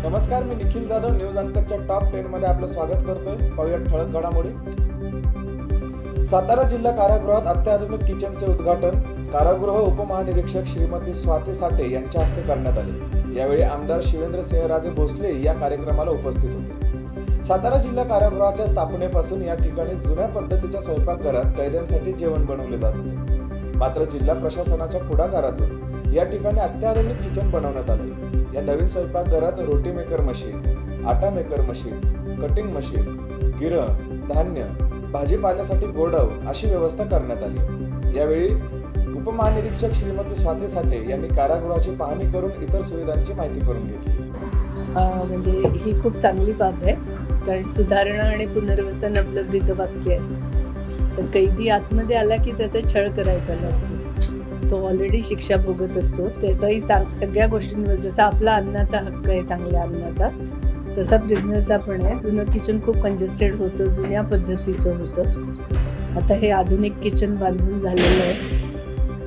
नमस्कार, मी Nikhil Jadhav news अंकच्या top 10 मध्ये आपलं स्वागत करतोय. पाहूया ठळक घडामोडी. सातारा जिल्हा कारागृहात अत्याधुनिक किचनचे उद्घाटन कारागृह उपमहानिरीक्षक श्रीमती स्वाती साठे यांच्या हस्ते करण्यात आले. यावेळी आमदार शिवेंद्रसिंहराजे भोसले या कार्यक्रमाला उपस्थित होते. सातारा जिल्हा कारागृहाच्या स्थापनेपासून या ठिकाणी जुन्या पद्धतीच्या स्वयंपाकघरात कैद्यांसाठी जेवण बनवले जात होते. मात्र जिल्हा प्रशासनाच्या पुढाकारातून या ठिकाणी अत्याधुनिक किचन बनवण्यात आले. या नवीन स्वयंपाकघरात रोटी मेकर मशीन, आटा मेकर मशीन, कटिंग मशीन, गिरण, धान्य, भाजीपाल्यासाठी गोडाऊ अशी व्यवस्था करण्यात आली. यावेळी उपमहानिरीक्षक श्रीमती स्वाती साठे यांनी कारागृहाची पाहणी करून इतर सुविधांची माहिती करून घेतली. म्हणजे ही खूप चांगली बाब आहे, कारण सुधारणा आणि पुनर्वसन आपलं ब्रीदवाक्य आहे. तर कैदी आतमध्ये आला की त्याचा छळ करायचा नसतो, तो ऑलरेडी शिक्षा भोगत असतो. त्याचाही सगळ्या गोष्टींवर, जसा आपला अन्नाचा हक्क आहे चांगल्या अन्नाचा, तसा प्रिझनरचा पण आहे. जुनं किचन खूप कंजेस्टेड होतं, जुन्या पद्धतीचं होतं. आता हे आधुनिक किचन बांधून झालेलं आहे.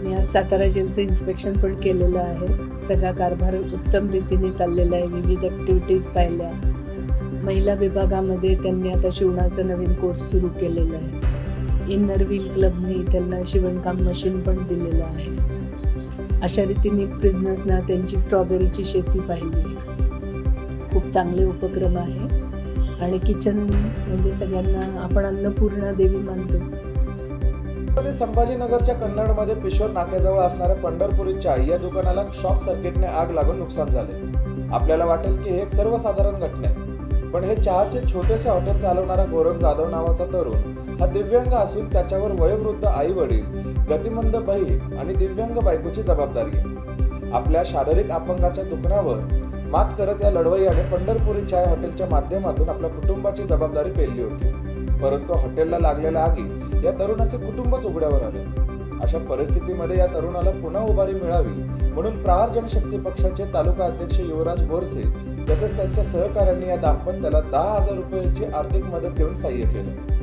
मी आज सातारा जेलचं इन्स्पेक्शन पण केलेलं आहे. सगळा कारभार उत्तम रीतीने चाललेला आहे. विविध ॲक्टिव्हिटीज पाहिल्या. महिला विभागामध्ये त्यांनी आता शिवणाचा नवीन कोर्स सुरू केलेला आहे. इनर व्हील क्लबनी त्यांना शिवणकाम मशीन पण दिलेलं आहे. अशा रीतीने प्रिझनर्सना त्यांची स्ट्रॉबेरीची शेती पाहिली. खूप चांगले उपक्रम आहे. आणि किचन म्हणजे सगळ्यांना आपण अन्नपूर्णा देवी मानतो. संभाजीनगरच्या कन्नडमध्ये पिशोर नाक्याजवळ असणाऱ्या पंढरपुरी चाय या दुकानाला शॉक सर्किटने आग लागून नुकसान झाले. आपल्याला वाटेल की हे एक सर्वसाधारण घटना आहे, पण हे चहाचे छोटेसे हॉटेल चालवणारा गोरख जाधव नावाचा तरुण हा दिव्यांग असून त्याच्यावर वयोवृद्ध आई वडील, गतिमंद बहीण आणि दिव्यांग बायकोची जबाबदारी आहे. आपल्या शारीरिक अपंगाच्या दुखण्यावर मात करत या लढवय्याने पंढरपुरी चाय हॉटेलच्या माध्यमातून आपल्या कुटुंबाची जबाबदारी पेलली होती. परंतु हॉटेलला लागलेल्या आगीत या तरुणाचे कुटुंबच उघड्यावर आले. अशा परिस्थितीमध्ये या तरुणाला पुन्हा उभारी मिळावी म्हणून प्रहार जनशक्ती पक्षाचे तालुका अध्यक्ष युवराज बोरसे तसेच त्यांच्या सहकाऱ्यांनी या दाम्पत्याला 10,000 रुपयाची आर्थिक मदत देऊन सहाय्य केले.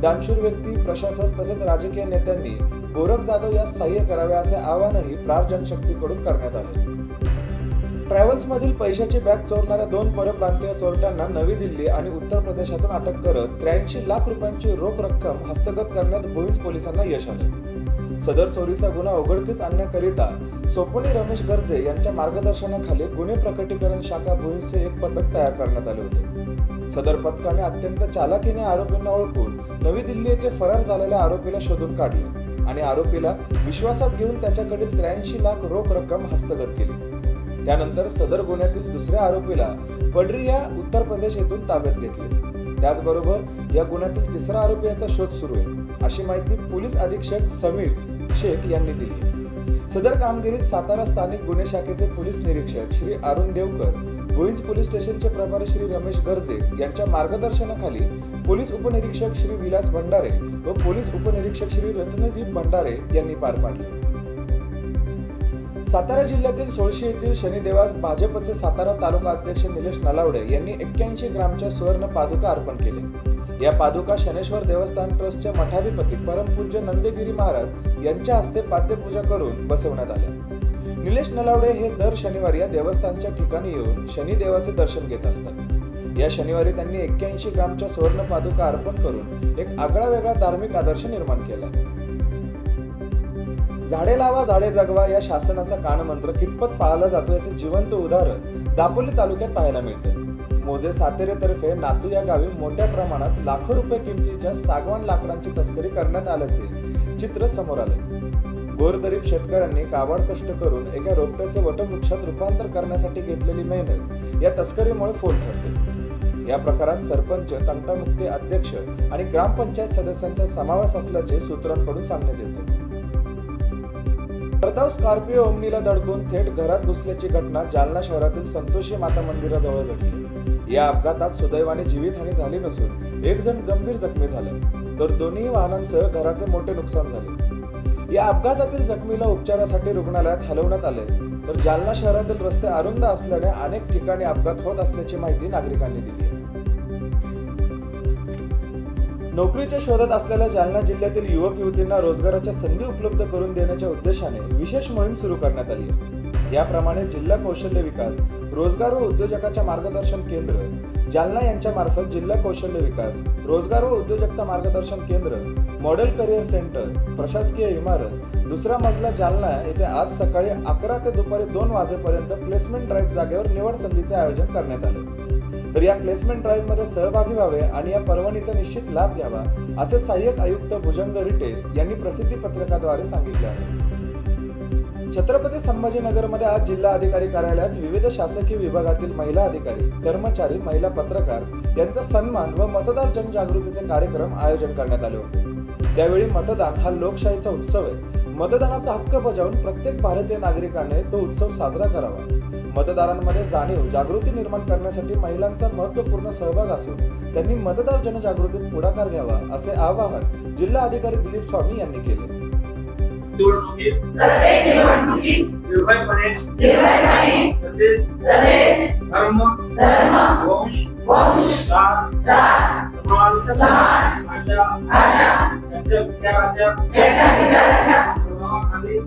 दानशूर व्यक्ती, प्रशासन तसेच राजकीय नेत्यांनी गोरख जाधव यास सहाय्य करावे असे आवाहनही प्रहार जनशक्तीकडून करण्यात आले. ट्रॅव्हल्समधील पैशाची बॅग चोरणाऱ्या 2 परप्रांतीय चोरट्यांना नवी दिल्ली आणि उत्तर प्रदेशातून अटक करत 83 लाख रुपयांची रोख रक्कम हस्तगत करण्यात भुईंज पोलिसांना यश आले. सदर चोरीचा गुन्हा उघडकीस आणण्याकरिता सोपोनी रमेश गर्जे यांच्या मार्गदर्शनाखाली गुन्हे प्रकटीकरण शाखा भुईंजचे एक पथक तयार करण्यात आले होते. सदर पथकाने अत्यंत चालाखीने आरोपींना ओळखून नवी दिल्ली येथे फरार झालेल्या आरोपीला शोधून काढले आणि आरोपीला विश्वासात घेऊन त्याच्याकडील 83 लाख रोख रक्कम हस्तगत केली. त्यानंतर सदर गुन्ह्यातील दुसऱ्या आरोपीला पडरी या उत्तर प्रदेश येथून ताब्यात घेतले. त्याचबरोबर या गुन्ह्यातील तिसरा आरोपी याचा शोध सुरू आहे, अशी माहिती पोलीस अधीक्षक समीर शेख यांनी दिली. सदर कामगिरीत सातारा स्थानिक गुन्हे शाखेचे पोलीस निरीक्षक श्री अरुण देवकर, भुईंज पोलीस स्टेशनचे प्रभारी श्री रमेश गर्जे यांच्या मार्गदर्शनाखाली पोलीस उपनिरीक्षक श्री विलास भंडारे व पोलीस उपनिरीक्षक श्री रत्नदीप भंडारे यांनी पार पाडले. सातारा जिल्ह्यातील सोळशी येथील शनिदेवास भाजपचे सातारा तालुका अध्यक्ष निलेश नलावडे यांनी 81 ग्रामच्या सुवर्ण पादुका अर्पण केले. या पादुका शनेश्वर देवस्थान ट्रस्टचे मठाधिपती परमपूज्य नंदगिरी महाराज यांच्या हस्ते पाद्यपूजा करून बसवण्यात आल्या. निलेश नलावडे हे दर शनिवारी या देवस्थानच्या ठिकाणी येऊन शनिदेवाचे दर्शन घेत असतात. या शनिवारी त्यांनी 81 ग्रामच्या सुवर्ण पादुका अर्पण करून एक आगळा वेगळा धार्मिक आदर्श निर्माण केला. झाडे लावा झाडे जगवा या शासनाचा कानमंत्र कितपत पाळला जातो याचे जिवंत उदाहरण दापोली तालुक्यात पाहायला मिळते. मोजे सातेरेतर्फे नातू या गावी मोठ्या प्रमाणात लाखो रुपये किमतीच्या सागवान लाकडांची तस्करी करण्यात आल्याचे चित्र समोर आले. गोरगरीब शेतकऱ्यांनी काबाड कष्ट करून एका रोपट्याचे वटवृक्षात रूपांतर करण्यासाठी घेतलेली मेहनत या तस्करीमुळे फोल ठरते. या प्रकारात सरपंच, तंटामुक्ती अध्यक्ष आणि ग्रामपंचायत सदस्यांचा समावेश असल्याचे सूत्रांकडून सांगण्यात येते. भरधाव स्कॉर्पिओ ओमनीला धडकून थेट घरात घुसल्याची घटना जालना शहरातील संतोषी माता मंदिराजवळ घडली. या अपघातात सुदैवाने जीवितहानी झाली नसून एक जण गंभीर जखमी झाला, तर दोन्ही वाहनांसह घराचे मोठे नुकसान झाले. या अपघातातील जखमीला उपचारासाठी रुग्णालयात हलवण्यात आले, तर जालना शहरातील रस्ते अरुंद असल्याने अनेक ठिकाणी अपघात होत असल्याची माहिती नागरिकांनी दिली. नोकरीच्या शोधात असलेल्या जालना जिल्ह्यातील युवक युवतींना रोजगाराच्या संधी उपलब्ध करून देण्याच्या उद्देशाने विशेष मोहीम सुरू करण्यात आली आहे. याप्रमाणे जिल्हा कौशल्य विकास, रोजगार व उद्योजकाच्या मार्गदर्शन केंद्र जालना यांच्या मार्फत जिल्हा कौशल्य विकास, रोजगार व उद्योजकता मार्गदर्शन केंद्र, मॉडेल करिअर सेंटर, प्रशासकीय इमारत, दुसरा मजला जालना येथे आज सकाळी 11 ते दुपारी 2 वाजेपर्यंत प्लेसमेंट ड्राईव्ह जागेवर निवड संधीचे आयोजन करण्यात आले. तर या प्लेसमेंट ड्राईव्ह मध्ये सहभागी व्हावे आणि या पर्वणीचा निश्चित लाभ घ्यावा असे सहाय्यक आयुक्त भुजंग रिटे यांनी प्रसिद्धी पत्रकाद्वारे सांगितले आहे. छत्रपती संभाजीनगरमध्ये आज जिल्हा अधिकारी कार्यालयात विविध शासकीय विभागातील महिला अधिकारी, कर्मचारी, महिला पत्रकार यांचा सन्मान व मतदार जनजागृतीचे कार्यक्रम आयोजन करण्यात आले होते. त्यावेळी मतदान हा लोकशाहीचा उत्सव आहे. मतदानाचा हक्क बजावून प्रत्येक भारतीय नागरिकाने तो उत्सव साजरा करावा. मतदारांमध्ये जाणीव जागृती निर्माण करण्यासाठी महिलांचा महत्त्वपूर्ण सहभाग असून त्यांनी मतदार जनजागृतीत पुढाकार घ्यावा असे आवाहन जिल्हा अधिकारी दिलीप स्वामी यांनी केले. निर्भयपणे तसेच धर्म वंश जात समाज भाषा यांच्या विचाराच्या प्रभावाखाली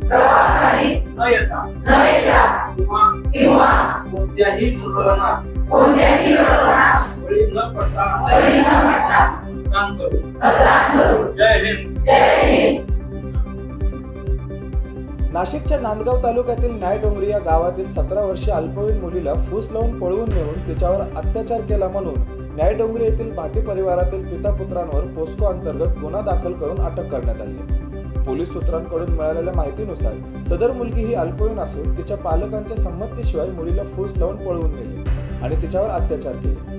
न येता किंवा कोणत्याही प्रकरणात बळी न पडता मतदान करू. जय हिंद. नाशिकच्या नांदगाव तालुक्यातील न्यायडोंगरी या गावातील 17 वर्षीय अल्पवयीन मुलीला फूस लावून पळवून नेऊन तिच्यावर अत्याचार केला म्हणून न्यायडोंगरी येथील भाटी परिवारातील पिता पुत्रांवर पोस्को अंतर्गत गुन्हा दाखल करून अटक करण्यात आली आहे. पोलीस सूत्रांकडून मिळालेल्या माहितीनुसार सदर मुलगी ही अल्पवयीन असून तिच्या पालकांच्या संमतीशिवाय मुलीला फूस लावून पळवून नेले आणि तिच्यावर अत्याचार केले.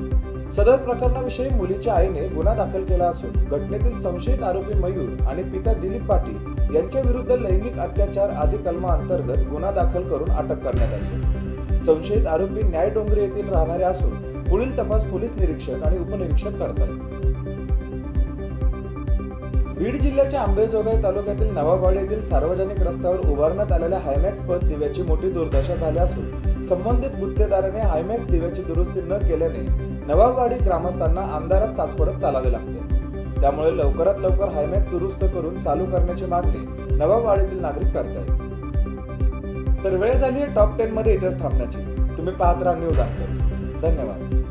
सदर प्रकरणाविषयी मुलीच्या आईने गुन्हा दाखल केला असून घटनेतील संशयित आरोपी मयूर आणि पिता दिलीप पाटील यांच्या विरुद्ध लैंगिक अत्याचार आदी कलमांतर्गत गुन्हा दाखल करून अटक करण्यात आली. संशयित आरोपी न्यायडोंगरी येथील राहणारे असून पुढील तपास पोलीस निरीक्षक आणि उपनिरीक्षक करतात. बीड जिल्ह्याच्या अंबेजोगाई तालुक्यातील नवाबवाडी येथील सार्वजनिक रस्त्यावर उभारण्यात आलेल्या हायमॅक्स पथ दिव्याची मोठी दुर्दशा झाली असून संबंधित गुत्तेदाराने हायमॅक्स दिव्याची दुरुस्ती न केल्याने नवाबवाडी ग्रामस्थांना अंधारात चाचपडत चालावे लागते. त्यामुळे लवकरात लवकर हायमॅक्स दुरुस्त करून चालू करण्याची मागणी नवाबवाडीतील नागरिक करतायत. तर वेळ झाली आहे टॉप 10 मध्ये इथेच थांबण्याची. तुम्ही पाहत राहा न्यूज अँकर. धन्यवाद.